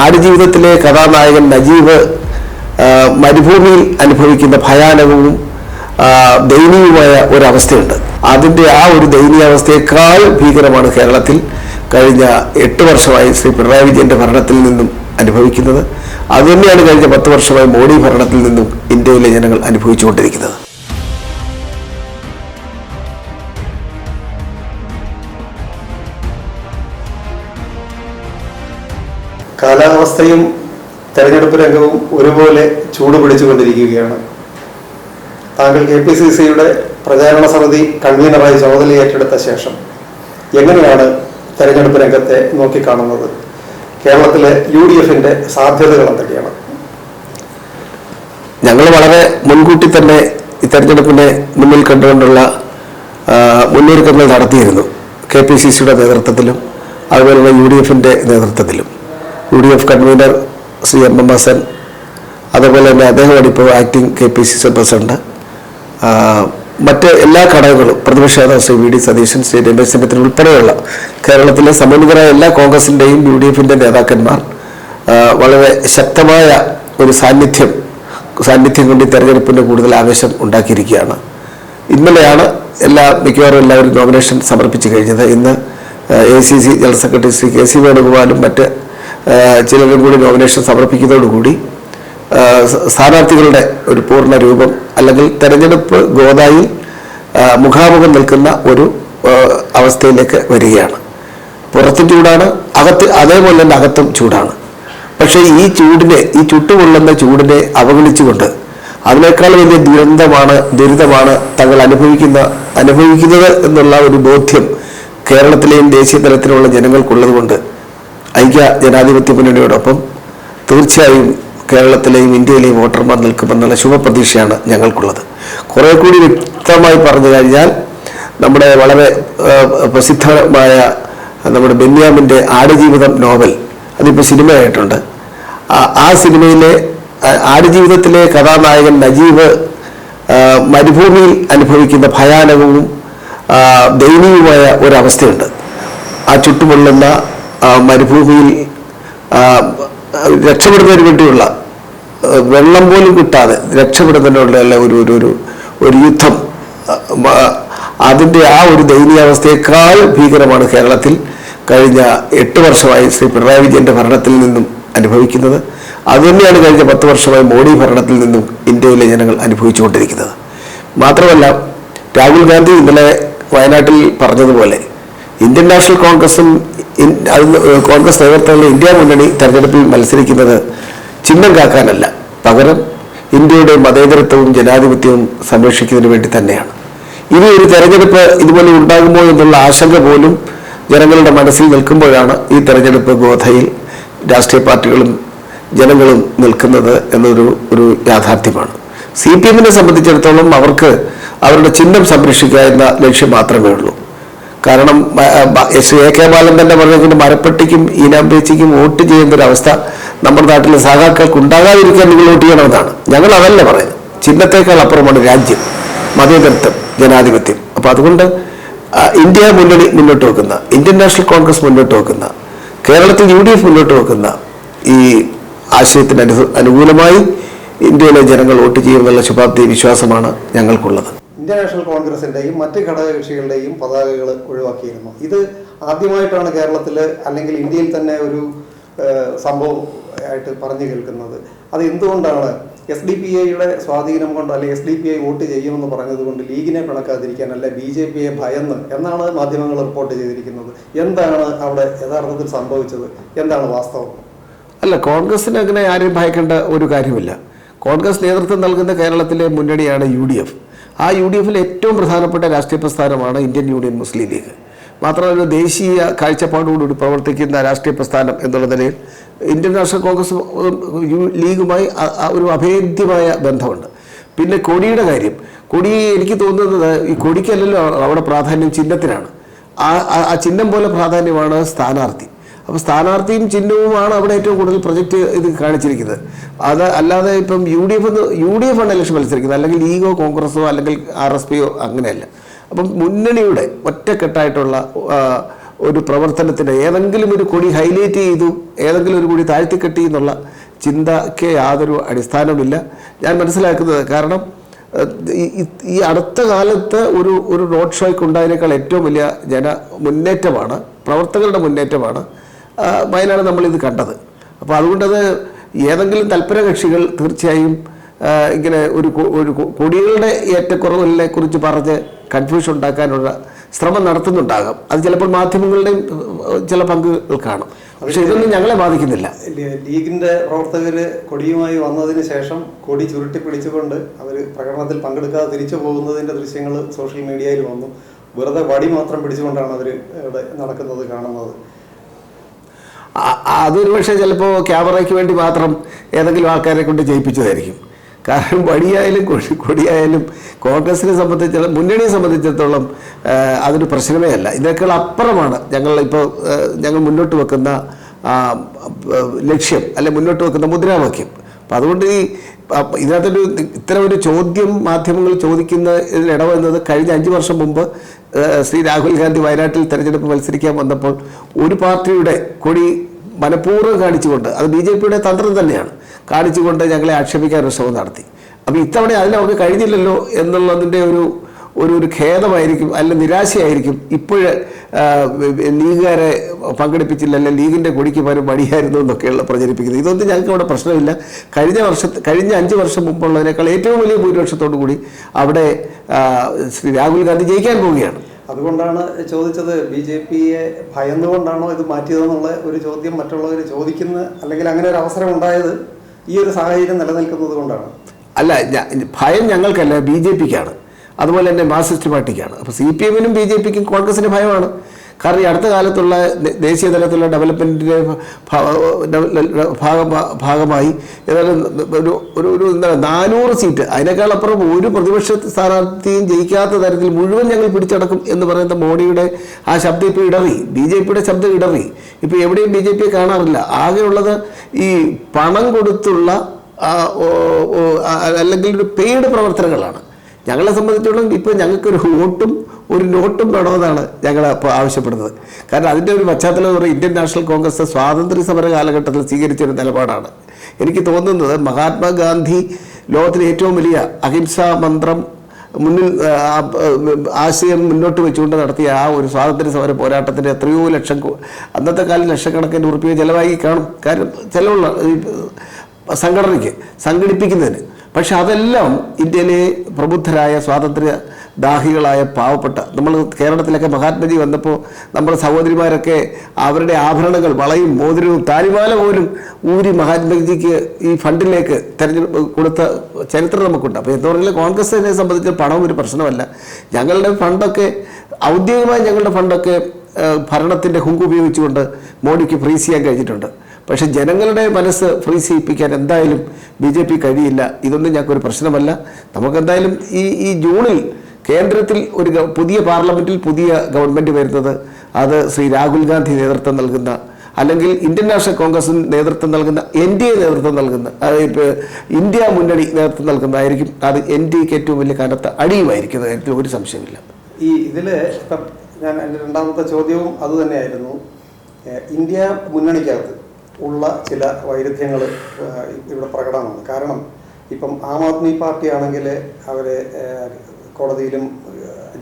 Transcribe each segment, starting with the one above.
ആടുജീവിതത്തിലെ കഥാനായകൻ നജീബ് മരുഭൂമിയിൽ അനുഭവിക്കുന്ന ഭയാനകവും ദയനീയവുമായ ഒരവസ്ഥയുണ്ട്. അതിൻ്റെ ആ ഒരു ദയനീയാവസ്ഥയേക്കാൾ ഭീകരമാണ് കേരളത്തിൽ കഴിഞ്ഞ 8 വർഷമായി ശ്രീ പിണറായി വിജയൻ്റെ ഭരണത്തിൽ നിന്നും അനുഭവിക്കുന്നത്. അതുതന്നെയാണ് കഴിഞ്ഞ 10 വർഷമായി മോഡി ഭരണത്തിൽ നിന്നും ഇന്ത്യയിലെ ജനങ്ങൾ അനുഭവിച്ചുകൊണ്ടിരിക്കുന്നത്. കാലാവസ്ഥയും തെരഞ്ഞെടുപ്പ് രംഗവും ഒരുപോലെ ചൂടുപിടിച്ചുകൊണ്ടിരിക്കുകയാണ്. താങ്കൾ KPCCയുടെ പ്രചാരണ സമിതി കൺവീനറായി ചുമതല ഏറ്റെടുത്ത ശേഷം എങ്ങനെയാണ് തെരഞ്ഞെടുപ്പ് രംഗത്തെ നോക്കിക്കാണുന്നത്? കേരളത്തിലെ UDFന്റെ സാധ്യതകൾ എന്തൊക്കെയാണ്? ഞങ്ങൾ വളരെ മുൻകൂട്ടി തന്നെ ഈ തെരഞ്ഞെടുപ്പിനെ മുന്നിൽ കണ്ടുകൊണ്ടുള്ള മുന്നൊരുക്കങ്ങൾ നടത്തിയിരുന്നു. KPCCയുടെ നേതൃത്വത്തിലും അതുപോലെ UDFന്റെ നേതൃത്വത്തിലും. UDF convener Shri MM Hasan, അതുപോലെ തന്നെ അദ്ദേഹമാണ് ഇപ്പോൾ ആക്ടിംഗ് KPCC പ്രസിഡന്റ്. മറ്റ് എല്ലാ ഘടകങ്ങളും പ്രതിപക്ഷ നേതാവ് ശ്രീ VD സതീശൻ, ശ്രീ രമേശ് ചെന്നിത്തല ഉൾപ്പെടെയുള്ള കേരളത്തിലെ സമുന്നതരായ എല്ലാ കോൺഗ്രസിൻ്റെയും UDFന്റെ നേതാക്കന്മാർ വളരെ ശക്തമായ ഒരു സാന്നിധ്യം കൊണ്ട് ഈ തെരഞ്ഞെടുപ്പിൻ്റെ കൂടുതൽ ആവേശം ഉണ്ടാക്കിയിരിക്കുകയാണ്. ഇന്നലെയാണ് മിക്കവാറും എല്ലാവരും നോമിനേഷൻ സമർപ്പിച്ചു കഴിഞ്ഞത്. ഇന്ന് ACC general secretary Shri KC വേണുഗോപാലും മറ്റ് ചിലരും കൂടി നോമിനേഷൻ സമർപ്പിക്കുന്നതോടുകൂടി സ്ഥാനാർത്ഥികളുടെ ഒരു പൂർണ്ണ രൂപം അല്ലെങ്കിൽ തെരഞ്ഞെടുപ്പ് ഗോദായിൽ മുഖാമുഖം നിൽക്കുന്ന ഒരു അവസ്ഥയിലേക്ക് വരികയാണ്. പുറത്തും ചൂടാണ്, അതേപോലെ തന്നെ അകത്തും ചൂടാണ്. പക്ഷേ ഈ ചുട്ടുകൊള്ളുന്ന ചൂടിനെ അവഗണിച്ചുകൊണ്ട് അതിനേക്കാൾ വലിയ ദുരിതമാണ് തങ്ങൾ അനുഭവിക്കുന്നത് എന്നുള്ള ഒരു ബോധ്യം കേരളത്തിലെയും ദേശീയ തലത്തിലുള്ള ജനങ്ങൾക്കുള്ളത് കൊണ്ട് ഐക്യ ജനാധിപത്യ മുന്നണിയോടൊപ്പം തീർച്ചയായും കേരളത്തിലെയും ഇന്ത്യയിലെയും വോട്ടർമാർ നിൽക്കുമെന്നുള്ള ശുഭപ്രതീക്ഷയാണ് ഞങ്ങൾക്കുള്ളത്. കുറെ കൂടി വ്യക്തമായി പറഞ്ഞു കഴിഞ്ഞാൽ നമ്മുടെ വളരെ പ്രസിദ്ധമായ നമ്മുടെ ബെന്യാമിൻ്റെ ആടുജീവിതം നോവൽ അതിപ്പോൾ സിനിമയായിട്ടുണ്ട്. ആ സിനിമയിലെ ആടുജീവിതത്തിലെ കഥാനായകൻ നജീബ് മരുഭൂമിയിൽ അനുഭവിക്കുന്ന ഭയാനകവും ദയനീയവുമായ ഒരവസ്ഥയുണ്ട്. ആ ചുട്ടുപൊള്ളുന്ന മരുഭൂമിയിൽ രക്ഷപ്പെടുന്നതിന് വേണ്ടിയുള്ള വെള്ളം പോലും കിട്ടാതെ രക്ഷപ്പെടുന്നതിനുള്ള ഒരു യുദ്ധം, അതിൻ്റെ ആ ഒരു ദയനീയാവസ്ഥയേക്കാൾ ഭീകരമാണ് കേരളത്തിൽ കഴിഞ്ഞ 8 വർഷമായി ശ്രീ പിണറായി വിജയൻ്റെ ഭരണത്തിൽ നിന്നും അനുഭവിക്കുന്നത്. അതുതന്നെയാണ് കഴിഞ്ഞ 10 വർഷമായി മോഡി ഭരണത്തിൽ നിന്നും ഇന്ത്യയിലെ ജനങ്ങൾ അനുഭവിച്ചുകൊണ്ടിരിക്കുന്നത്. മാത്രമല്ല, രാഹുൽ ഗാന്ധി ഇന്നലെ വയനാട്ടിൽ പറഞ്ഞതുപോലെ ഇന്ത്യൻ നാഷണൽ കോൺഗ്രസും കോൺഗ്രസ് നേതൃത്വത്തിലുള്ള ഇന്ത്യ മുന്നണി തെരഞ്ഞെടുപ്പിൽ മത്സരിക്കുന്നത് ചിഹ്നം കാക്കാനല്ല, പകരം ഇന്ത്യയുടെ മതേതരത്വവും ജനാധിപത്യവും സംരക്ഷിക്കുന്നതിന് വേണ്ടി തന്നെയാണ്. ഇനി ഒരു തെരഞ്ഞെടുപ്പ് ഇതുപോലെ ഉണ്ടാകുമോ എന്നുള്ള ആശങ്ക പോലും ജനങ്ങളുടെ മനസ്സിൽ നിൽക്കുമ്പോഴാണ് ഈ തെരഞ്ഞെടുപ്പ് ഗോധയിൽ രാഷ്ട്രീയ ജനങ്ങളും നിൽക്കുന്നത് എന്നൊരു യാഥാർത്ഥ്യമാണ്. CPMനെ സംബന്ധിച്ചിടത്തോളം അവർക്ക് അവരുടെ ചിഹ്നം സംരക്ഷിക്കുക എന്ന ലക്ഷ്യം മാത്രമേ ഉള്ളൂ. കാരണം ശ്രീ AK ബാലൻ തന്നെ പറഞ്ഞ മരപ്പെട്ടിക്കും ഈനാമ്പേച്ചിക്കും വോട്ട് ചെയ്യുന്നൊരവസ്ഥ നമ്മുടെ നാട്ടിലെ സഹാക്കൾക്ക് ഉണ്ടാകാതിരിക്കാൻ നിങ്ങൾ വോട്ട് ചെയ്യണമെന്നാണ്. ഞങ്ങൾ അതല്ല പറയുന്നത്. ചിഹ്നത്തേക്കാൾ അപ്പുറമാണ് രാജ്യം, മതേതരത്വം, ജനാധിപത്യം. അപ്പോൾ അതുകൊണ്ട് ഇന്ത്യ മുന്നണി മുന്നോട്ട് വെക്കുന്ന, ഇന്ത്യൻ നാഷണൽ കോൺഗ്രസ് മുന്നോട്ട് വെക്കുന്ന, കേരളത്തിൽ UDF മുന്നോട്ട് വെക്കുന്ന ഈ ആശയത്തിന് അനുകൂലമായി ഇന്ത്യയിലെ ജനങ്ങൾ വോട്ട് ചെയ്യുമെന്നുള്ള ശുഭാപ്തി വിശ്വാസമാണ് ഞങ്ങൾക്കുള്ളത്. ഇന്ത്യൻ നാഷണൽ കോൺഗ്രസിന്റെയും മറ്റ് ഘടകകക്ഷികളുടെയും പതാകകൾ ഒഴിവാക്കിയിരുന്നു. ഇത് ആദ്യമായിട്ടാണ് കേരളത്തിൽ അല്ലെങ്കിൽ ഇന്ത്യയിൽ തന്നെ ഒരു സംഭവം ആയിട്ട് പറഞ്ഞു കേൾക്കുന്നത്. അത് എന്തുകൊണ്ടാണ്? SDPIയുടെ സ്വാധീനം കൊണ്ട് അല്ലെങ്കിൽ SDPI വോട്ട് ചെയ്യുമെന്ന് പറഞ്ഞതുകൊണ്ട് ലീഗിനെ പിണക്കാതിരിക്കാൻ അല്ല BJPയെ ഭയന്ന് എന്നാണ് മാധ്യമങ്ങൾ റിപ്പോർട്ട് ചെയ്തിരിക്കുന്നത്. എന്താണ് അവിടെ യഥാർത്ഥത്തിൽ സംഭവിച്ചത്? എന്താണ് വാസ്തവം? അല്ല, കോൺഗ്രസിന് അങ്ങനെ ആരെയും ഭയക്കേണ്ട ഒരു കാര്യമില്ല. കോൺഗ്രസ് നേതൃത്വം നൽകുന്ന കേരളത്തിലെ മുന്നണിയാണ് UDF. ആ UDFിൽ ഏറ്റവും പ്രധാനപ്പെട്ട രാഷ്ട്രീയ പ്രസ്ഥാനമാണ് ഇന്ത്യൻ യൂണിയൻ മുസ്ലിം ലീഗ്. മാത്രമല്ല, ദേശീയ കാഴ്ചപ്പാടോടുകൂടി പ്രവർത്തിക്കുന്ന രാഷ്ട്രീയ പ്രസ്ഥാനം എന്നുള്ള നിലയിൽ ഇന്ത്യൻ നാഷണൽ കോൺഗ്രസ് ലീഗുമായി ഒരു അഭേദ്യമായ ബന്ധമുണ്ട്. പിന്നെ കൊടിയുടെ കാര്യം, എനിക്ക് തോന്നുന്നത് ഈ കൊടിക്കല്ലല്ലോ അവിടെ പ്രാധാന്യം, ചിഹ്നത്തിനാണ്. ആ ചിഹ്നം പോലെ പ്രാധാന്യമാണ് സ്ഥാനാർത്ഥി. അപ്പോൾ സ്ഥാനാർത്ഥിയും ചിഹ്നവുമാണ് അവിടെ ഏറ്റവും കൂടുതൽ പ്രൊജക്റ്റ് ഇത് കാണിച്ചിരിക്കുന്നത്. അല്ലാതെ ഇപ്പം UDF ആണ് ഇലക്ഷൻ മത്സരിക്കുന്നത്, അല്ലെങ്കിൽ ലീഗോ കോൺഗ്രസോ അല്ലെങ്കിൽ RSPയോ അങ്ങനെയല്ല. അപ്പം മുന്നണിയുടെ ഒറ്റക്കെട്ടായിട്ടുള്ള ഒരു പ്രവർത്തനത്തിന് ഏതെങ്കിലും ഒരു കൊടി ഹൈലൈറ്റ് ചെയ്തു, ഏതെങ്കിലും ഒരു കൊടി താഴ്ത്തിക്കെട്ടി എന്നുള്ള ചിന്തയ്ക്ക് യാതൊരു അടിസ്ഥാനവുമില്ല ഞാൻ മനസ്സിലാക്കുന്നത്. കാരണം ഈ അടുത്ത കാലത്ത് ഒരു റോഡ് ഷോയ്ക്ക് ഉണ്ടായതിനേക്കാൾ ഏറ്റവും വലിയ മുന്നേറ്റമാണ്, പ്രവർത്തകരുടെ മുന്നേറ്റമാണ് വയനാട് നമ്മളിത് കണ്ടത്. അപ്പോൾ അതുകൊണ്ടത് ഏതെങ്കിലും തൽപര കക്ഷികൾ തീർച്ചയായും ഇങ്ങനെ ഒരു കൊടികളുടെ ഏറ്റക്കുറവിനെ കുറിച്ച് പറഞ്ഞ് കൺഫ്യൂഷൻ ഉണ്ടാക്കാനുള്ള ശ്രമം നടത്തുന്നുണ്ടാകാം. അത് ചിലപ്പോൾ മാധ്യമങ്ങളുടെയും ചില പങ്കുകൾ കാണും. പക്ഷെ ഇതൊന്നും ഞങ്ങളെ ബാധിക്കുന്നില്ല. ലീഗിന്റെ പ്രവർത്തകര് കൊടിയുമായി വന്നതിന് ശേഷം കൊടി ചുരുട്ടി പിടിച്ചുകൊണ്ട് അവർ പ്രകടനത്തിൽ പങ്കെടുക്കാതെ തിരിച്ചു പോകുന്നതിന്റെ ദൃശ്യങ്ങൾ സോഷ്യൽ മീഡിയയിൽ വന്നു. വെറുതെ വടി മാത്രം പിടിച്ചുകൊണ്ടാണ് അവർ ഇവിടെ നടക്കുന്നത് കാണുന്നത്. അതൊരു പക്ഷേ ചിലപ്പോൾ ക്യാമറയ്ക്ക് വേണ്ടി മാത്രം ഏതെങ്കിലും ആൾക്കാരെ കൊണ്ട് ജയിപ്പിച്ചതായിരിക്കും. കാരണം വടിയായാലും കൊടിയായാലും കോൺഗ്രസിനെ സംബന്ധിച്ചിടത്തോളം, മുന്നണിയെ സംബന്ധിച്ചിടത്തോളം അതൊരു പ്രശ്നമേ അല്ല. ഇതിനേക്കാൾ അപ്പുറമാണ് ഞങ്ങൾ മുന്നോട്ട് വെക്കുന്ന ലക്ഷ്യം, അല്ലെ മുന്നോട്ട് വെക്കുന്ന മുദ്രാവാക്യം. അപ്പം അതുകൊണ്ട് ഇതിനകത്തൊരു ഇത്തരം ഒരു ചോദ്യം മാധ്യമങ്ങൾ ചോദിക്കുന്നതിൽ ഇടവന്നത് കഴിഞ്ഞ 5 വർഷം മുമ്പ് ശ്രീ രാഹുൽ ഗാന്ധി വയനാട്ടിൽ തെരഞ്ഞെടുപ്പ് മത്സരിക്കാൻ വന്നപ്പോൾ ഒരു പാർട്ടിയുടെ കൊടി മനഃപൂർവ്വം കാണിച്ചുകൊണ്ട്, അത് BJPയുടെ തന്ത്രം തന്നെയാണ്, കാണിച്ചുകൊണ്ട് ഞങ്ങളെ ആക്ഷേപിക്കാനൊരു ശ്രമം നടത്തി. അപ്പോൾ ഇത്തവണ അതിനവർക്ക് കഴിഞ്ഞില്ലല്ലോ എന്നുള്ളതിൻ്റെ ഒരു ഖേദമായിരിക്കും, അല്ല നിരാശയായിരിക്കും ഇപ്പോഴ് ലീഗുകാരെ പങ്കെടുപ്പിച്ചില്ല, അല്ലെ ലീഗിൻ്റെ കൊടിക്ക് പകരം മടിയായിരുന്നു എന്നൊക്കെയുള്ള പ്രചരിപ്പിക്കുന്നത്. ഇതൊന്നും ഞങ്ങൾക്ക് അവിടെ പ്രശ്നമില്ല. കഴിഞ്ഞ 5 വർഷം മുമ്പുള്ളതിനേക്കാൾ ഏറ്റവും വലിയ ഭൂരിപക്ഷത്തോടു കൂടി അവിടെ ശ്രീ രാഹുൽ ഗാന്ധി ജയിക്കാൻ പോവുകയാണ്. അതുകൊണ്ടാണ് ചോദിച്ചത്, BJPയെ ഭയന്നുകൊണ്ടാണോ ഇത് മാറ്റിയതെന്നുള്ള ഒരു ചോദ്യം മറ്റുള്ളവർ ചോദിക്കുന്ന, അല്ലെങ്കിൽ അങ്ങനെ ഒരു അവസരം ഉണ്ടായത് ഈ ഒരു സാഹചര്യം നിലനിൽക്കുന്നത് കൊണ്ടാണ്. അല്ല, ഭയം ഞങ്ങൾക്കല്ല, BJPക്കാണ്, അതുപോലെ തന്നെ മാർക്സിസ്റ്റ് പാർട്ടിക്കാണ്. അപ്പോൾ CPM-നും BJPക്കും കോൺഗ്രസിന് ഭയമാണ്. കാരണം ഈ അടുത്ത കാലത്തുള്ള ദേശീയ തലത്തിലുള്ള ഡെവലപ്മെൻറ്റിൻ്റെ ഭാഗമായി ഏതായാലും ഒരു 400 സീറ്റ്, അതിനേക്കാളപ്പുറം ഒരു പ്രതിപക്ഷ സ്ഥാനാർത്ഥിയും ജയിക്കാത്ത തരത്തിൽ മുഴുവൻ ഞങ്ങൾ പിടിച്ചടക്കും എന്ന് പറയുന്ന മോഡിയുടെ ആ ശബ്ദം ഇപ്പോൾ ഇടറി, BJPയുടെ ശബ്ദം ഇടറി. ഇപ്പോൾ എവിടെയും BJPയെ കാണാറില്ല. ആകെയുള്ളത് ഈ പണം കൊടുത്തുള്ള അല്ലെങ്കിൽ ഒരു പെയ്ഡ് പ്രവർത്തനങ്ങളാണ്. ഞങ്ങളെ സംബന്ധിച്ചിടത്തോളം ഇപ്പോൾ ഞങ്ങൾക്കൊരു നോട്ടും വേണമെന്നാണ് ഞങ്ങൾ ഇപ്പോൾ ആവശ്യപ്പെടുന്നത്. കാരണം അതിൻ്റെ ഒരു പശ്ചാത്തലം എന്ന് പറയുന്നത് ഇന്ത്യൻ നാഷണൽ കോൺഗ്രസ് സ്വാതന്ത്ര്യ സമര കാലഘട്ടത്തിൽ സ്വീകരിച്ചൊരു നിലപാടാണ്. എനിക്ക് തോന്നുന്നത് മഹാത്മാഗാന്ധി ലോകത്തിലെ ഏറ്റവും വലിയ അഹിംസാ മന്ത്രം മുന്നിൽ ആശയം മുന്നോട്ട് വെച്ചുകൊണ്ട് നടത്തിയ ആ ഒരു സ്വാതന്ത്ര്യ സമര പോരാട്ടത്തിൻ്റെ എത്രയോ അന്നത്തെ കാലം ലക്ഷക്കണക്കിന് ഉറുപ്പിക ചിലവായി കാണും. കാരണം ചിലവുള്ള സംഘടനയ്ക്ക് സംഘടിപ്പിക്കുന്നതിന്. പക്ഷെ അതെല്ലാം ഇന്ത്യയിലെ പ്രബുദ്ധരായ സ്വാതന്ത്ര്യ ദാഹികളായ പാവപ്പെട്ട നമ്മൾ കേരളത്തിലൊക്കെ മഹാത്മജി വന്നപ്പോൾ നമ്മുടെ സഹോദരിമാരൊക്കെ അവരുടെ ആഭരണങ്ങൾ, വളയും മോതിരവും താലിമാല പോലും ഊരി മഹാത്മജിക്ക് ഈ ഫണ്ടിലേക്ക് കൊടുത്ത ചരിത്രം നമുക്കുണ്ട്. അപ്പോൾ എന്താ പറയുക, കോൺഗ്രസിനെ സംബന്ധിച്ച് പണം ഒരു പ്രശ്നമല്ല. ഞങ്ങളുടെ ഫണ്ടൊക്കെ ഔദ്യോഗികമായി ഞങ്ങളുടെ ഫണ്ടൊക്കെ ഭരണത്തിൻ്റെ ഹുങ്ക് ഉപയോഗിച്ചുകൊണ്ട് മോഡിക്ക് ഫ്രീസ് ചെയ്യാൻ കഴിഞ്ഞിട്ടുണ്ട്. പക്ഷേ ജനങ്ങളുടെ മനസ്സ് ഫ്രീസ് ചെയ്യിപ്പിക്കാൻ എന്തായാലും BJP കഴിയില്ല. ഇതൊന്നും ഞങ്ങൾക്കൊരു പ്രശ്നമല്ല. നമുക്കെന്തായാലും ഈ ജൂണിൽ കേന്ദ്രത്തിൽ ഒരു പുതിയ പാർലമെൻറ്റിൽ പുതിയ ഗവൺമെൻറ് വരുന്നത് അത് ശ്രീ രാഹുൽ ഗാന്ധി നേതൃത്വം നൽകുന്ന, അല്ലെങ്കിൽ ഇന്ത്യൻ നാഷണൽ കോൺഗ്രസിന് നേതൃത്വം നൽകുന്ന, NDA നേതൃത്വം നൽകുന്ന, ഇന്ത്യ മുന്നണി നേതൃത്വം നൽകുന്നതായിരിക്കും. അത് NDAക്ക് ഏറ്റവും വലിയ കനത്ത അടിയുമായിരിക്കുന്ന കാര്യത്തിൽ ഒരു സംശയമില്ല. ഇതിൽ ഇപ്പം ഞാൻ എൻ്റെ രണ്ടാമത്തെ ചോദ്യവും അതുതന്നെയായിരുന്നു. ഇന്ത്യ മുന്നണിക്കകത്ത് ഉള്ള ചില വൈരുദ്ധ്യങ്ങൾ ഇവിടെ പ്രകടമാണ്. കാരണം ഇപ്പം ആം ആദ്മി പാർട്ടി ആണെങ്കിൽ അവരെ കോടതിയിലും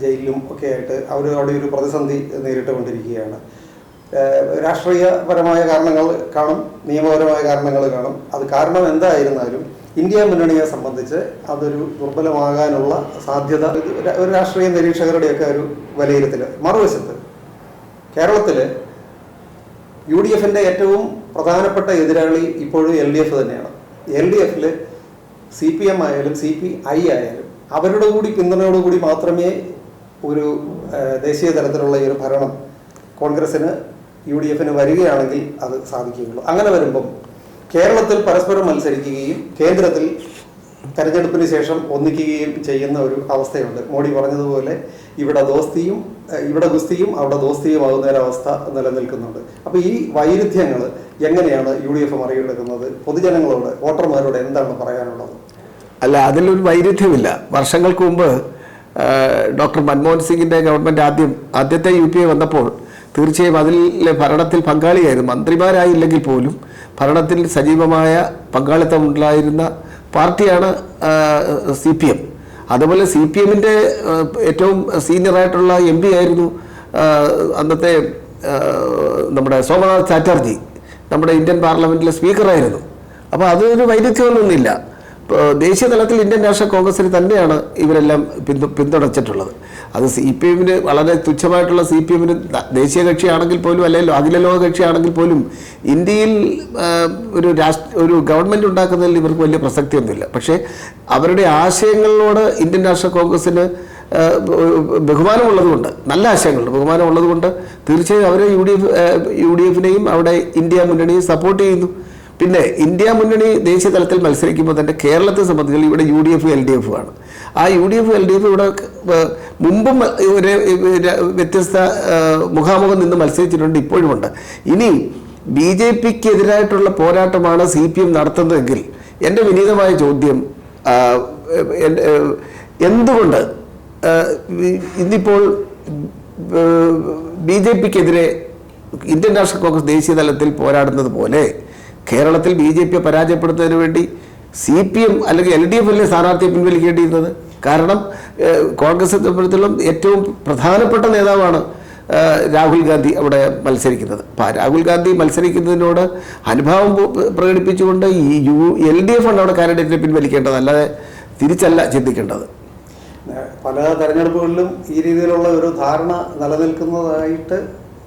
ജയിലിലും ഒക്കെ ആയിട്ട് അവർ അവിടെ ഒരു പ്രതിസന്ധി നേരിട്ടുകൊണ്ടിരിക്കുകയാണ്. രാഷ്ട്രീയപരമായ കാരണങ്ങൾ കാണും, നിയമപരമായ കാരണങ്ങൾ കാണും. അത് കാരണം എന്തായിരുന്നാലും ഇന്ത്യ മുന്നണിയെ സംബന്ധിച്ച് അതൊരു ദുർബലമാകാനുള്ള സാധ്യത ഒരു രാഷ്ട്രീയ നിരീക്ഷകരുടെയൊക്കെ ഒരു വിലയിരുത്തൽ. മറുവശത്ത് കേരളത്തിൽ UDFന്റെ ഏറ്റവും പ്രധാനപ്പെട്ട എതിരാളി ഇപ്പോഴും LDF തന്നെയാണ്. LDFൽ CPM ആയാലും CPI ആയാലും അവരുടെ കൂടി പിന്തുണയോടുകൂടി മാത്രമേ ഒരു ദേശീയ തലത്തിലുള്ള ഈ ഒരു ഭരണം കോൺഗ്രസിന് UDFന് വരികയാണെങ്കിൽ അത് സാധിക്കുകയുള്ളൂ. അങ്ങനെ വരുമ്പം കേരളത്തിൽ പരസ്പരം മത്സരിക്കുകയും കേന്ദ്രത്തിൽ തെരഞ്ഞെടുപ്പിന് ശേഷം ഒന്നിക്കുകയും ചെയ്യുന്ന ഒരു അവസ്ഥയുണ്ട്. മോഡി പറഞ്ഞതുപോലെ ഇവിടെ ഗുസ്തിയും അവിടെ ദോസ്തിയുമാകുന്നൊരവസ്ഥ നിലനിൽക്കുന്നുണ്ട്. അപ്പോൾ ഈ വൈരുദ്ധ്യങ്ങൾ എങ്ങനെയാണ് UDF മറികടക്കുന്നത്? പൊതുജനങ്ങളോട്, വോട്ടർമാരോട് എന്താണ് പറയാനുള്ളത്? അല്ല, അതിലൊരു വൈരുദ്ധ്യമില്ല. വർഷങ്ങൾക്ക് മുമ്പ് ഡോക്ടർ മൻമോഹൻ സിംഗിൻ്റെ ഗവൺമെൻറ് ആദ്യത്തെ UPA വന്നപ്പോൾ തീർച്ചയായും അതിലെ ഭരണത്തിൽ പങ്കാളിയായിരുന്നു. മന്ത്രിമാരായില്ലെങ്കിൽ പോലും ഭരണത്തിൽ സജീവമായ പങ്കാളിത്തം ഉണ്ടായിരുന്ന പാർട്ടിയാണ് CPM. അതുപോലെ CPMൻ്റെ ഏറ്റവും സീനിയറായിട്ടുള്ള MP ആയിരുന്നു അന്നത്തെ നമ്മുടെ സോമനാഥ് ചാറ്റർജി, നമ്മുടെ ഇന്ത്യൻ പാർലമെൻറ്റിലെ സ്പീക്കറായിരുന്നു. അപ്പോൾ അതൊരു വൈരുദ്ധ്യമൊന്നുമില്ല. ദേശീയ തലത്തിൽ ഇന്ത്യൻ നാഷണൽ കോൺഗ്രസിന് തന്നെയാണ് ഇവരെല്ലാം പിന്തുണച്ചിട്ടുള്ളത്. അത് CPMന് വളരെ തുച്ഛമായിട്ടുള്ള CPMന് ദേശീയ കക്ഷിയാണെങ്കിൽ പോലും അല്ലെങ്കിൽ അഖില ലോക കക്ഷിയാണെങ്കിൽ പോലും ഇന്ത്യയിൽ ഒരു ഗവൺമെൻറ് ഉണ്ടാക്കുന്നതിൽ ഇവർക്ക് വലിയ പ്രസക്തിയൊന്നുമില്ല. പക്ഷേ അവരുടെ ആശയങ്ങളോട് ഇന്ത്യൻ നാഷണൽ കോൺഗ്രസ്സിന് ബഹുമാനമുള്ളതുകൊണ്ട്, നല്ല ആശയങ്ങളുണ്ട്, ബഹുമാനമുള്ളതുകൊണ്ട് തീർച്ചയായും അവർ UDF-നെയും അവിടെ ഇന്ത്യ മുന്നണിയും സപ്പോർട്ട് ചെയ്യുന്നു. പിന്നെ ഇന്ത്യ മുന്നണി ദേശീയ തലത്തിൽ മത്സരിക്കുമ്പോൾ തന്നെ കേരളത്തെ സംബന്ധിച്ച് ഇവിടെ UDF LDF ആണ്. ആ UDF LDF ഇവിടെ മുമ്പും ഒരു വ്യത്യസ്ത മുഖാമുഖം നിന്ന് മത്സരിച്ചിട്ടുണ്ട്, ഇപ്പോഴുമുണ്ട്. ഇനി BJPക്ക് എതിരായിട്ടുള്ള പോരാട്ടമാണ് CPM നടത്തുന്നതെങ്കിൽ എൻ്റെ വിനീതമായ ചോദ്യം, എന്തുകൊണ്ട് ഇന്നിപ്പോൾ BJPക്കെതിരെ ഇന്ത്യൻ നാഷണൽ കോൺഗ്രസ് ദേശീയ തലത്തിൽ പോരാടുന്നത് പോലെ കേരളത്തിൽ BJPയെ പരാജയപ്പെടുത്തുന്നതിന് വേണ്ടി CPM അല്ലെങ്കിൽ LDF അല്ലേ സ്ഥാനാർത്ഥിയെ പിൻവലിക്കേണ്ടിയിരുന്നത്? കാരണം കോൺഗ്രസ് സംബന്ധിച്ചിടത്തോളം ഏറ്റവും പ്രധാനപ്പെട്ട നേതാവാണ് രാഹുൽ ഗാന്ധി അവിടെ മത്സരിക്കുന്നത്. അപ്പോൾ രാഹുൽ ഗാന്ധി മത്സരിക്കുന്നതിനോട് അനുഭാവം പ്രകടിപ്പിച്ചുകൊണ്ട് ഈ LDF ആണ് അവിടെ കാൻഡിഡേറ്റിനെ പിൻവലിക്കേണ്ടത്, അല്ലാതെ തിരിച്ചല്ല ചിന്തിക്കേണ്ടത്. പല തെരഞ്ഞെടുപ്പുകളിലും ഈ രീതിയിലുള്ള ഒരു ധാരണ നിലനിൽക്കുന്നതായിട്ട്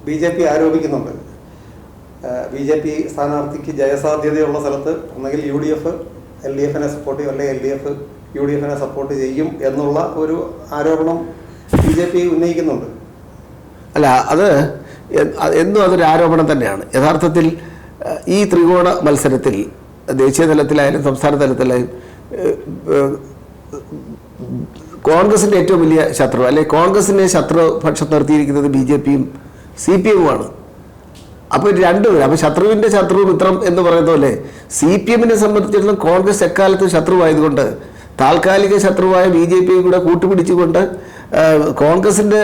BJP ആരോപിക്കുന്നുണ്ട്. BJP സ്ഥാനാർത്ഥിക്ക് ജയസാധ്യതയുള്ള സ്ഥലത്ത് ഒന്നെങ്കിൽ UDF LDF-നെ സപ്പോർട്ട് ചെയ്യും, അല്ലെങ്കിൽ LDF UDF-നെ സപ്പോർട്ട് ചെയ്യും എന്നുള്ള ഒരു ആരോപണം BJP ഉന്നയിക്കുന്നുണ്ട്. അല്ല, അത് എന്നും അതൊരു ആരോപണം തന്നെയാണ്. യഥാർത്ഥത്തിൽ ഈ ത്രികോണ മത്സരത്തിൽ ദേശീയ തലത്തിലായാലും സംസ്ഥാന തലത്തിലായാലും കോൺഗ്രസിൻ്റെ ഏറ്റവും വലിയ ശത്രു, അല്ലെങ്കിൽ കോൺഗ്രസിനെ ശത്രുപക്ഷം നിർത്തിയിരിക്കുന്നത് BJPയും CPM-ഉമാണ്. അപ്പോൾ രണ്ടുപേരും, അപ്പോൾ ശത്രുവിൻ്റെ ശത്രു മിത്രം എന്ന് പറയുന്ന പോലെ CPM-നെ സംബന്ധിച്ചിടത്തോളം കോൺഗ്രസ് എക്കാലത്ത് ശത്രുവായതുകൊണ്ട് താൽക്കാലിക ശത്രുവായ BJPയെ കൂടെ കൂട്ടുപിടിച്ചുകൊണ്ട് കോൺഗ്രസിൻ്റെ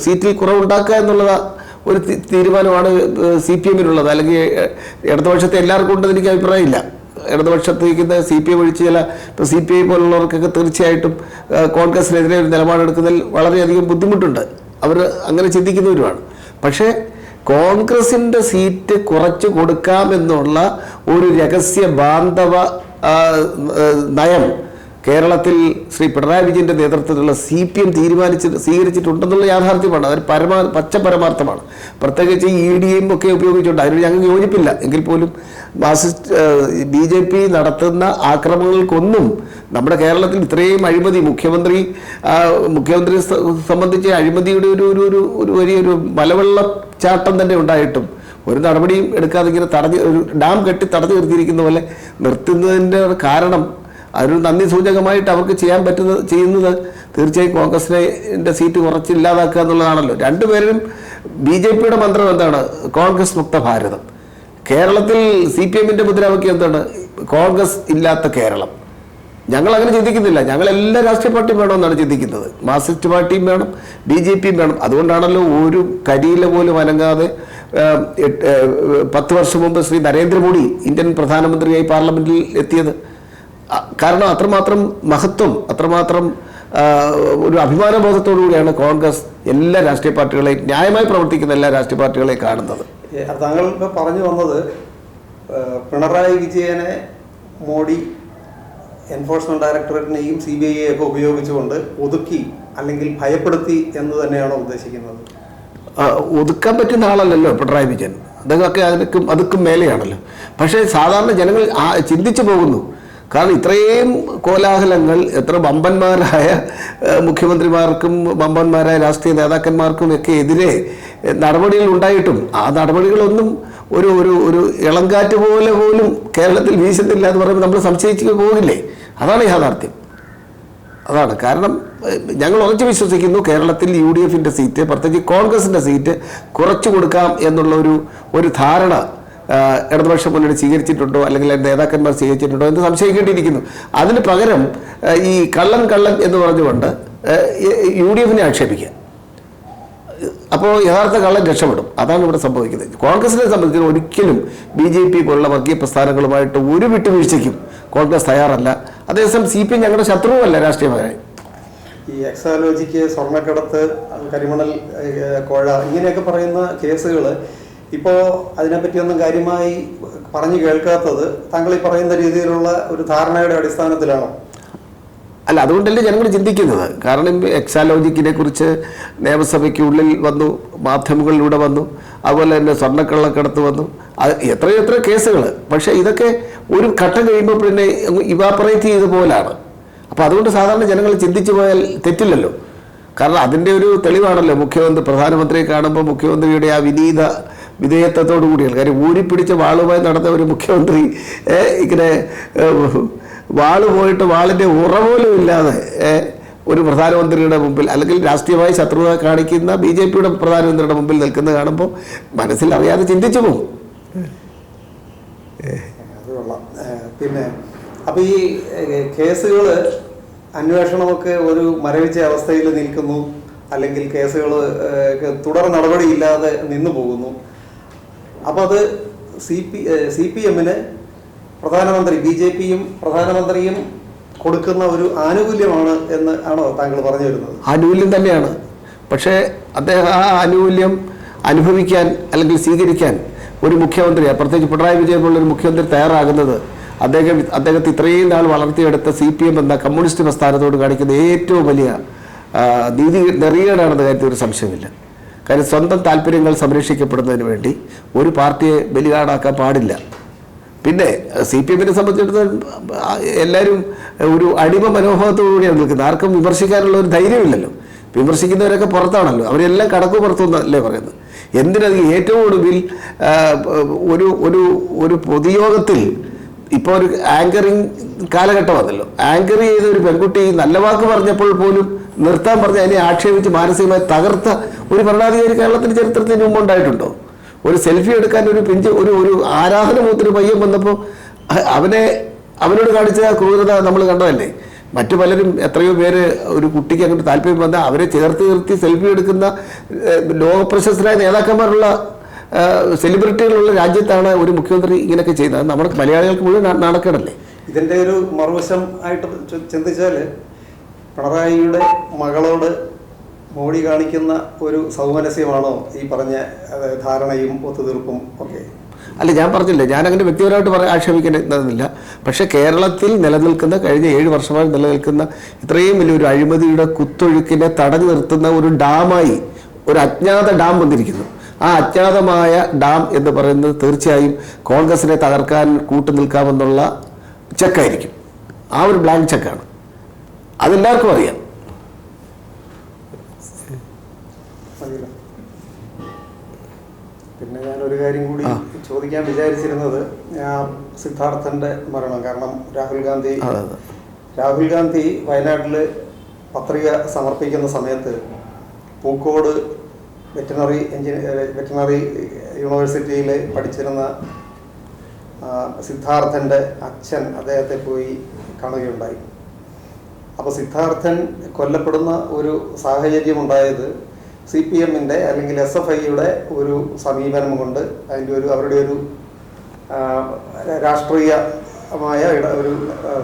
സീറ്റിൽ കുറവുണ്ടാക്കുക എന്നുള്ള ഒരു തീരുമാനമാണ് CPM-നുള്ളത്. അല്ലെങ്കിൽ ഇടതുപക്ഷത്തെ എല്ലാവർക്കും ഉണ്ടെന്ന് എനിക്ക് അഭിപ്രായമില്ല. ഇടതുപക്ഷത്ത് നിൽക്കുന്ന CPM ഒഴിച്ച് ഇപ്പോൾ CPI പോലുള്ളവർക്കൊക്കെ തീർച്ചയായിട്ടും കോൺഗ്രസിനെതിരെ ഒരു നിലപാടെടുക്കുന്നതിൽ വളരെയധികം ബുദ്ധിമുട്ടുണ്ട്. അവർ അങ്ങനെ ചിന്തിക്കുന്നവരുമാണ്. പക്ഷേ കോൺഗ്രസിൻ്റെ സീറ്റ് കുറച്ച് കൊടുക്കാമെന്നുള്ള ഒരു രഹസ്യ ബാന്ധവ നയം കേരളത്തിൽ ശ്രീ പിണറായി വിജയൻ്റെ നേതൃത്വത്തിലുള്ള CPM സ്വീകരിച്ചിട്ടുണ്ടെന്നുള്ള യാഥാർത്ഥ്യമാണ്. അതൊരു പച്ച പരമാർത്ഥമാണ്. പ്രത്യേകിച്ച് EDയും ഒക്കെ ഉപയോഗിച്ചുകൊണ്ട് അതിന് ഞങ്ങൾക്ക് യോജിപ്പില്ല എങ്കിൽ പോലും BJP നടത്തുന്ന ആക്രമണങ്ങൾക്കൊന്നും നമ്മുടെ കേരളത്തിൽ ഇത്രയും അഴിമതി, മുഖ്യമന്ത്രി സംബന്ധിച്ച് അഴിമതിയുടെ ഒരു വലിയൊരു മലവെള്ളച്ചാട്ടം തന്നെ ഉണ്ടായിട്ടും ഒരു നടപടിയും എടുക്കാതെ ഇങ്ങനെ ഒരു ഡാം കെട്ടി തടഞ്ഞു നിർത്തിയിരിക്കുന്ന പോലെ നിർത്തുന്നതിൻ്റെ കാരണം അതൊരു നന്ദി സൂചകമായിട്ട് അവർക്ക് ചെയ്യുന്നത് തീർച്ചയായും കോൺഗ്രസിൻ്റെ സീറ്റ് കുറച്ച് ഇല്ലാതാക്കുക എന്നുള്ളതാണല്ലോ. രണ്ടുപേരും BJPയുടെ മന്ത്രം എന്താണ്? കോൺഗ്രസ് മുക്ത ഭാരതം. കേരളത്തിൽ CPM-ൻ്റെ മുദ്രാവാക്യം എന്താണ്? കോൺഗ്രസ് ഇല്ലാത്ത കേരളം. ഞങ്ങൾ അങ്ങനെ ചിന്തിക്കുന്നില്ല. ഞങ്ങൾ എല്ലാ രാഷ്ട്രീയ പാർട്ടിയും വേണമെന്നാണ് ചിന്തിക്കുന്നത്. മാർക്സിസ്റ്റ് പാർട്ടിയും വേണം, BJPയും വേണം. അതുകൊണ്ടാണല്ലോ ഒരു കരിയില പോലും അനങ്ങാതെ 10 വർഷം മുമ്പ് ശ്രീ നരേന്ദ്രമോദി ഇന്ത്യൻ പ്രധാനമന്ത്രിയായി പാർലമെന്റിൽ എത്തിയത്. കാരണം അത്രമാത്രം മഹത്വം, അത്രമാത്രം ഒരു അഭിമാനബോധത്തോടു കൂടിയാണ് കോൺഗ്രസ് എല്ലാ രാഷ്ട്രീയ പാർട്ടികളെയും, ന്യായമായി പ്രവർത്തിക്കുന്ന എല്ലാ രാഷ്ട്രീയ പാർട്ടികളെയും കാണുന്നത്. താങ്കൾ ഇപ്പോൾ പറഞ്ഞു വന്നത് പിണറായി വിജയനെ മോഡി എൻഫോഴ്സ്മെന്റ് ഡയറക്ടറേറ്റിനെയും CBI-യെയും ഒക്കെ ഉപയോഗിച്ചുകൊണ്ട് ഒതുക്കി അല്ലെങ്കിൽ ഭയപ്പെടുത്തി എന്ന് തന്നെയാണോ ഉദ്ദേശിക്കുന്നത്? ഒതുക്കാൻ പറ്റുന്ന ആളല്ലല്ലോ പിണറായി വിജയൻ. അദ്ദേഹമൊക്കെ അതുക്കും മേലെയാണല്ലോ. പക്ഷേ സാധാരണ ജനങ്ങൾ ചിന്തിച്ചു പോകുന്നു. കാരണം ഇത്രയും കോലാഹലങ്ങൾ, എത്ര വമ്പന്മാരായ മുഖ്യമന്ത്രിമാർക്കും വമ്പന്മാരായ രാഷ്ട്രീയ നേതാക്കന്മാർക്കും ഒക്കെ എതിരെ നടപടികൾ ഉണ്ടായിട്ടും ആ നടപടികളൊന്നും ഒരു ഇളങ്കാറ്റ് പോലെ പോലും കേരളത്തിൽ വീശുന്നില്ല എന്ന് പറയുമ്പോൾ നമ്മൾ സംശയിച്ചു പോകില്ലേ? അതാണ് യാഥാർത്ഥ്യം. അതാണ് കാരണം. ഞങ്ങൾ ഉറച്ചു വിശ്വസിക്കുന്നു കേരളത്തിൽ UDF-ൻ്റെ സീറ്റ്, പ്രത്യേകിച്ച് കോൺഗ്രസിൻ്റെ സീറ്റ് കുറച്ചു കൊടുക്കാം എന്നുള്ള ഒരു ധാരണ ഇടതുപക്ഷ മുന്നണി സ്വീകരിച്ചിട്ടുണ്ടോ അല്ലെങ്കിൽ നേതാക്കന്മാർ സ്വീകരിച്ചിട്ടുണ്ടോ എന്ന് സംശയിക്കേണ്ടിയിരിക്കുന്നു. അതിന് പകരം ഈ കള്ളൻ എന്ന് പറഞ്ഞുകൊണ്ട് UDF-നെ ആക്ഷേപിക്കുക, അപ്പോൾ യഥാർത്ഥ കള്ളൻ രക്ഷപ്പെടും. അതാണ് ഇവിടെ സംഭവിക്കുന്നത്. കോൺഗ്രസിനെ സംബന്ധിച്ച് ഒരിക്കലും BJP പോലുള്ള വർഗീയ പ്രസ്ഥാനങ്ങളുമായിട്ട് ഒരു വിട്ടുവീഴ്ചയ്ക്കും കോൺഗ്രസ് തയ്യാറല്ല. അതേസമയം CPM ഞങ്ങളുടെ ശത്രുവല്ല രാഷ്ട്രീയമായി. ഈ എക്സാലോജിക്ക്, സ്വർണ്ണക്കടത്ത്, കരിമണൽ കോഴ ഇങ്ങനെയൊക്കെ പറയുന്ന കേസുകൾ ഇപ്പോൾ അതിനെപ്പറ്റിയൊന്നും കാര്യമായി പറഞ്ഞു കേൾക്കാത്തത് താങ്കൾ ഈ പറയുന്ന രീതിയിലുള്ള ഒരു ധാരണയുടെ അടിസ്ഥാനത്തിലാണോ? അല്ല, അതുകൊണ്ടല്ലേ ജനങ്ങൾ ചിന്തിക്കുന്നത്. കാരണം എക്സാലോജിക്കിനെ കുറിച്ച് നിയമസഭയ്ക്കുള്ളിൽ വന്നു, മാധ്യമങ്ങളിലൂടെ വന്നു, അതുപോലെ തന്നെ സ്വർണ്ണക്കള്ളക്കടത്ത് വന്നു, അത് എത്രയെത്ര കേസുകൾ. പക്ഷേ ഇതൊക്കെ ഒരു ഘട്ടം കഴിയുമ്പോൾ പിന്നെ ഇവാപ്പറേറ്റ് ചെയ്ത പോലാണ്. അപ്പോൾ അതുകൊണ്ട് സാധാരണ ജനങ്ങൾ ചിന്തിച്ചു പോയാൽ തെറ്റില്ലല്ലോ. കാരണം അതിൻ്റെ ഒരു തെളിവാണല്ലോ പ്രധാനമന്ത്രിയെ കാണുമ്പോൾ മുഖ്യമന്ത്രിയുടെ ആ വിധേയത്വത്തോടു കൂടിയാണ്. കാര്യം ഊരിപ്പിടിച്ച വാളുമായി നടന്ന ഒരു മുഖ്യമന്ത്രി ഇങ്ങനെ വാള് പോയിട്ട് വാളിൻ്റെ ഉറ പോലും ഇല്ലാതെ ഒരു പ്രധാനമന്ത്രിയുടെ മുമ്പിൽ, അല്ലെങ്കിൽ രാഷ്ട്രീയമായി ശത്രുത കാണിക്കുന്ന BJPയുടെ പ്രധാനമന്ത്രിയുടെ മുമ്പിൽ നിൽക്കുന്നത് കാണുമ്പോൾ മനസ്സിൽ അറിയാതെ ചിന്തിച്ചു പോകും. അത് കൊള്ളാം. പിന്നെ അപ്പോൾ ഈ കേസുകൾ അന്വേഷണമൊക്കെ ഒരു മരവിച്ച അവസ്ഥയിൽ നിൽക്കുന്നു, അല്ലെങ്കിൽ കേസുകൾ തുടർ നടപടിയില്ലാതെ നിന്നു പോകുന്നു. അപ്പോൾ അത് CPMന് പ്രധാനമന്ത്രി, BJPയും പ്രധാനമന്ത്രിയും കൊടുക്കുന്ന ഒരു ആനുകൂല്യമാണ് എന്ന് ആണോ താങ്കൾ പറഞ്ഞു വരുന്നത്? ആനുകൂല്യം തന്നെയാണ്. പക്ഷേ അദ്ദേഹം ആ ആനുകൂല്യം അനുഭവിക്കാൻ അല്ലെങ്കിൽ സ്വീകരിക്കാൻ ഒരു മുഖ്യമന്ത്രി, പ്രത്യേകിച്ച് പിണറായി വിജയൻ പോലുള്ളൊരു മുഖ്യമന്ത്രി തയ്യാറാകുന്നത് അദ്ദേഹത്തെ ഇത്രയും നാൾ വളർത്തിയെടുത്ത CPM എന്ന കമ്മ്യൂണിസ്റ്റ് പ്രസ്ഥാനത്തോട് കാണിക്കുന്ന ഏറ്റവും വലിയ നീതി നെറിയേടാണെന്ന കാര്യത്തിൽ ഒരു സംശയമില്ല. കാര്യം സ്വന്തം താല്പര്യങ്ങൾ സംരക്ഷിക്കപ്പെടുന്നതിന് വേണ്ടി ഒരു പാർട്ടിയെ ബലിയാടാക്കാൻ പാടില്ല. പിന്നെ CPMനെ സംബന്ധിച്ചിടത്തോളം എല്ലാവരും ഒരു അടിമ മനോഭാവത്തോടുകൂടിയാണ് നിൽക്കുന്നത്. ആർക്കും വിമർശിക്കാനുള്ള ഒരു ധൈര്യമില്ലല്ലോ. വിമർശിക്കുന്നവരൊക്കെ പുറത്താണല്ലോ. അവരെല്ലാം കടക്കു പുറത്തുനിന്നല്ലേ പറയുന്നത്. എന്തിനത് ഏറ്റവും ഒടുവിൽ ഒരു പൊതുയോഗത്തിൽ ഇപ്പോൾ ഒരു ആങ്കറിങ് കാലഘട്ടം വന്നല്ലോ. ആങ്കർ ചെയ്ത ഒരു പെൺകുട്ടി നല്ല വാക്ക് പറഞ്ഞപ്പോൾ പോലും നിർത്താൻ പറഞ്ഞ് അതിനെ ആക്ഷേപിച്ച് മാനസികമായി തകർത്ത ഒരു ഭരണാധികാരി കേരളത്തിൻ്റെ ചരിത്രത്തിന് മുമ്പ് ഉണ്ടായിട്ടുണ്ടോ? ഒരു സെൽഫി എടുക്കാൻ ഒരു ആരാധനമൂത്തൊരു പയ്യൻ വന്നപ്പോൾ അവനോട് കാണിച്ച ക്രൂരത നമ്മൾ കണ്ടതല്ലേ. മറ്റു പലരും എത്രയോ പേര് ഒരു കുട്ടിക്ക് അങ്ങോട്ട് താല്പര്യം വന്നാൽ അവരെ ചേർത്ത് നിർത്തി സെൽഫി എടുക്കുന്ന ലോകപ്രശസ്തരായ നേതാക്കന്മാരുള്ള സെലിബ്രിറ്റികളുള്ള രാജ്യത്താണ് ഒരു മുഖ്യമന്ത്രി ഇങ്ങനെയൊക്കെ ചെയ്യുന്നത്. നമ്മുടെ മലയാളികൾക്ക് മുഴുവൻ നാണക്കേടല്ലേ. ഇതിൻ്റെ ഒരു മറുവശം ആയിട്ട് ചിന്തിച്ചാൽ പിണറായിയുടെ മകളോട് മോഡി കാണിക്കുന്ന ഒരു സൗമനസ്യമാണോ ഈ പറഞ്ഞ ധാരണയും ഒത്തുതീർപ്പും ഒക്കെ? അല്ല, ഞാൻ പറഞ്ഞില്ലേ, ഞാനങ്ങനെ വ്യക്തിപരമായിട്ട് ആക്ഷേപിക്കുന്നില്ല. പക്ഷേ കേരളത്തിൽ നിലനിൽക്കുന്ന കഴിഞ്ഞ 7 വർഷമായി നിലനിൽക്കുന്ന ഇത്രയും വലിയൊരു അഴിമതിയുടെ കുത്തൊഴുക്കിനെ തടഞ്ഞു നിർത്തുന്ന ഒരു ഡാമായി ഒരു അജ്ഞാത ഡാം വന്നിരിക്കുന്നു. ആ അജ്ഞാതമായ ഡാം എന്ന് പറയുന്നത് തീർച്ചയായും കോൺഗ്രസിനെ തകർക്കാൻ കൂട്ടുനിൽക്കാമെന്നുള്ള ചെക്കായിരിക്കും. ആ ഒരു ബ്ലാങ്ക് ചെക്കാണ്. അതെല്ലാവർക്കും അറിയാം. പിന്നെ ഞാനൊരു കാര്യം കൂടി ചോദിക്കാൻ വിചാരിച്ചിരുന്നത്, സിദ്ധാർത്ഥന്റെ മരണം. കാരണം രാഹുൽ ഗാന്ധി വയനാട്ടിൽ പത്രിക സമർപ്പിക്കുന്ന സമയത്ത് പൂക്കോട് വെറ്റിനറി യൂണിവേഴ്സിറ്റിയിൽ പഠിച്ചിരുന്ന സിദ്ധാർത്ഥൻ്റെ അച്ഛൻ അദ്ദേഹത്തെ പോയി കാണുകയുണ്ടായി. അപ്പോൾ സിദ്ധാർത്ഥൻ കൊല്ലപ്പെടുന്ന ഒരു സാഹചര്യമുണ്ടായത് CPMൻ്റെ അല്ലെങ്കിൽ SFIയുടെ ഒരു സമീപനം കൊണ്ട്, അവരുടെ ഒരു രാഷ്ട്രീയമായ ഒരു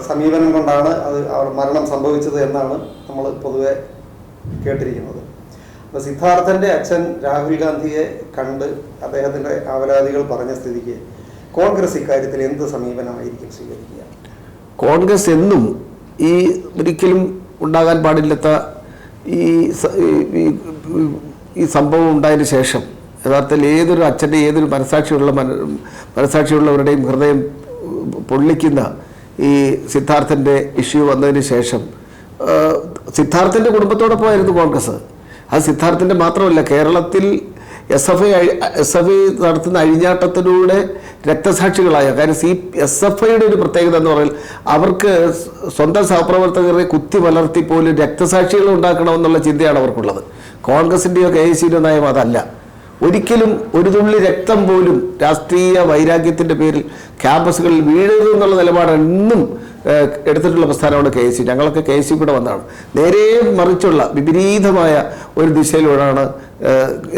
സമീപനം കൊണ്ടാണ് അവർ മരണം സംഭവിച്ചത് എന്നാണ് നമ്മൾ പൊതുവെ കേട്ടിരിക്കുന്നത്. അപ്പോൾ സിദ്ധാർത്ഥൻ്റെ അച്ഛൻ രാഹുൽ ഗാന്ധിയെ കണ്ട് അദ്ദേഹത്തിൻ്റെ ആവലാതികൾ പറഞ്ഞ സ്ഥിതിക്ക് കോൺഗ്രസ് ഇക്കാര്യത്തിൽ എന്ത് സമീപനമായിരിക്കും സ്വീകരിക്കുക? കോൺഗ്രസ് എന്നും ഒരിക്കലും ഉണ്ടാകാൻ പാടില്ലാത്ത ഈ സംഭവം ഉണ്ടായതിനു ശേഷം യഥാർത്ഥത്തിൽ ഏതൊരു അച്ഛൻ്റെ ഏതൊരു മനസാക്ഷിയുള്ളവരുടെയും ഹൃദയം പൊള്ളിക്കുന്ന ഈ സിദ്ധാർത്ഥൻ്റെ ഇഷ്യൂ വന്നതിന് ശേഷം സിദ്ധാർത്ഥൻ്റെ കുടുംബത്തോടൊപ്പമായിരുന്നു കോൺഗ്രസ്. അത് സിദ്ധാർത്ഥൻ്റെ മാത്രമല്ല, കേരളത്തിൽ SFI നടത്തുന്ന അഴിഞ്ഞാട്ടത്തിലൂടെ രക്തസാക്ഷികളായ, കാര്യം SFIയുടെ ഒരു പ്രത്യേകത എന്ന് പറഞ്ഞാൽ അവർക്ക് സ്വന്തം സഹപ്രവർത്തകരെ കുത്തി വളർത്തി പോലും രക്തസാക്ഷികൾ ഉണ്ടാക്കണമെന്നുള്ള ചിന്തയാണ് അവർക്കുള്ളത്. കോൺഗ്രസിൻ്റെയോ KACയുടെയോ നയം അതല്ല. ഒരിക്കലും ഒരു തുള്ളി രക്തം പോലും രാഷ്ട്രീയ വൈരാഗ്യത്തിൻ്റെ പേരിൽ ക്യാമ്പസുകളിൽ വീഴരുത് എന്നുള്ള നിലപാടാണ് ഇന്നും എടുത്തിട്ടുള്ള പ്രസ്ഥാനമാണ് KSU. ഞങ്ങളൊക്കെ KSU കൂടെ വന്നതാണ്. നേരെ മറിച്ചുള്ള വിപരീതമായ ഒരു ദിശയിലൂടെയാണ്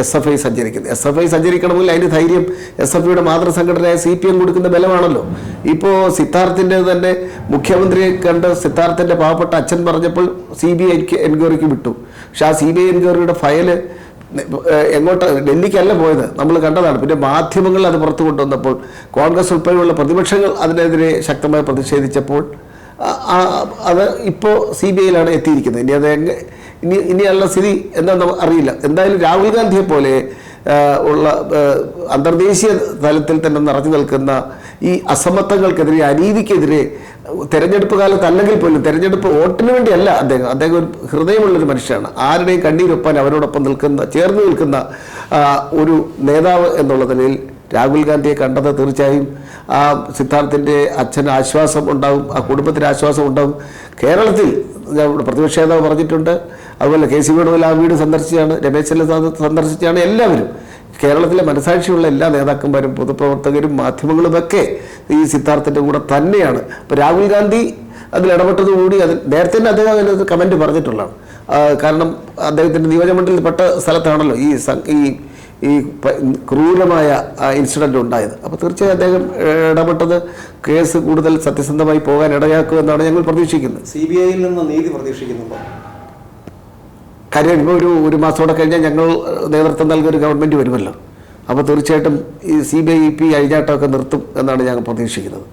SFI സഞ്ചരിക്കുന്നത്. SFI സഞ്ചരിക്കണമെങ്കിൽ അതിൻ്റെ ധൈര്യം SFIയുടെ മാതൃസംഘടനയായ CPM കൊടുക്കുന്ന ബലമാണല്ലോ. ഇപ്പോൾ സിദ്ധാർത്ഥിൻ്റെ തന്നെ മുഖ്യമന്ത്രിയെ കണ്ട് സിദ്ധാർത്ഥിൻ്റെ പാവപ്പെട്ട അച്ഛൻ പറഞ്ഞപ്പോൾ CBI എൻക്വയറിക്ക് വിട്ടു. പക്ഷെ ആ CBI എൻക്വയറിയുടെ ഫയല് എങ്ങോട്ട്, ഡൽഹിക്കല്ല പോയത്, നമ്മൾ കണ്ടതാണ്. പിന്നെ മാധ്യമങ്ങൾ അത് പുറത്തു കൊണ്ടുവന്നപ്പോൾ കോൺഗ്രസ് ഉൾപ്പെടെയുള്ള പ്രതിപക്ഷങ്ങൾ അതിനെതിരെ ശക്തമായി പ്രതിഷേധിച്ചപ്പോൾ അത് ഇപ്പോൾ CBIയിലാണ് എത്തിയിരിക്കുന്നത്. ഇനി അത് ഇനിയുള്ള സ്ഥിതി എന്താണെന്ന് അറിയില്ല. എന്തായാലും രാഹുൽ ഗാന്ധിയെ പോലെ ഉള്ള അന്തർദേശീയ തലത്തിൽ തന്നെ നിറഞ്ഞു നിൽക്കുന്ന ഈ അസമത്വങ്ങൾക്കെതിരെ, അനീതിക്കെതിരെ തെരഞ്ഞെടുപ്പ് കാലത്ത് അല്ലെങ്കിൽ പോലും, തെരഞ്ഞെടുപ്പ് വോട്ടിന് വേണ്ടിയല്ല അദ്ദേഹം ഒരു ഹൃദയമുള്ളൊരു മനുഷ്യനാണ്. ആരുടെയും കണ്ണീരൊപ്പാൻ അവരോടൊപ്പം ചേർന്ന് നിൽക്കുന്ന ഒരു നേതാവ് എന്നുള്ള നിലയിൽ രാഹുൽ ഗാന്ധിയെ കണ്ടത് തീർച്ചയായും ആ സിദ്ധാർത്ഥിൻ്റെ അച്ഛന് ആശ്വാസം ഉണ്ടാകും, ആ കുടുംബത്തിന് ആശ്വാസം ഉണ്ടാകും. കേരളത്തിൽ പ്രതിപക്ഷ നേതാവ് പറഞ്ഞിട്ടുണ്ട്, അതുപോലെ KC വേണുഗോപാൽ ആ വീട് സന്ദർശിച്ചാണ്, രമേശ് ചെന്നിത്തല സന്ദർശിച്ചാണ്. എല്ലാവരും കേരളത്തിലെ മനസാക്ഷിയുള്ള എല്ലാ നേതാക്കന്മാരും പൊതുപ്രവർത്തകരും മാധ്യമങ്ങളുമൊക്കെ ഈ സിദ്ധാർത്ഥിൻ്റെ കൂടെ തന്നെയാണ്. ഇപ്പോൾ രാഹുൽ ഗാന്ധി അതിൽ ഇടപെട്ടതുകൂടി അത് നേരത്തെ തന്നെ അദ്ദേഹം അതിനകത്ത് കമൻറ്റ് പറഞ്ഞിട്ടുള്ളതാണ്. കാരണം അദ്ദേഹത്തിൻ്റെ നിയോജകമണ്ഡലത്തിൽപ്പെട്ട സ്ഥലത്താണല്ലോ ഈ ക്രൂരമായ ഇൻസിഡൻറ്റ് ഉണ്ടായത്. അപ്പോൾ തീർച്ചയായും അദ്ദേഹം ഇടപെട്ടത് കേസ് കൂടുതൽ സത്യസന്ധമായി പോകാൻ ഇടയാക്കുമെന്നാണ് ഞങ്ങൾ പ്രതീക്ഷിക്കുന്നത്. CBIയിൽ നിന്ന് നീതി പ്രതീക്ഷിക്കുന്നുണ്ടോ? കാര്യം ഇപ്പോൾ ഒരു മാസത്തോടെ കഴിഞ്ഞാൽ ഞങ്ങൾ നേതൃത്വം നൽകിയൊരു ഗവൺമെൻറ് വരുമല്ലോ. അപ്പോൾ തീർച്ചയായിട്ടും ഈ CBI അഴിഞ്ഞാട്ടമൊക്കെ നിർത്തും എന്നാണ് ഞങ്ങൾ പ്രതീക്ഷിക്കുന്നത്.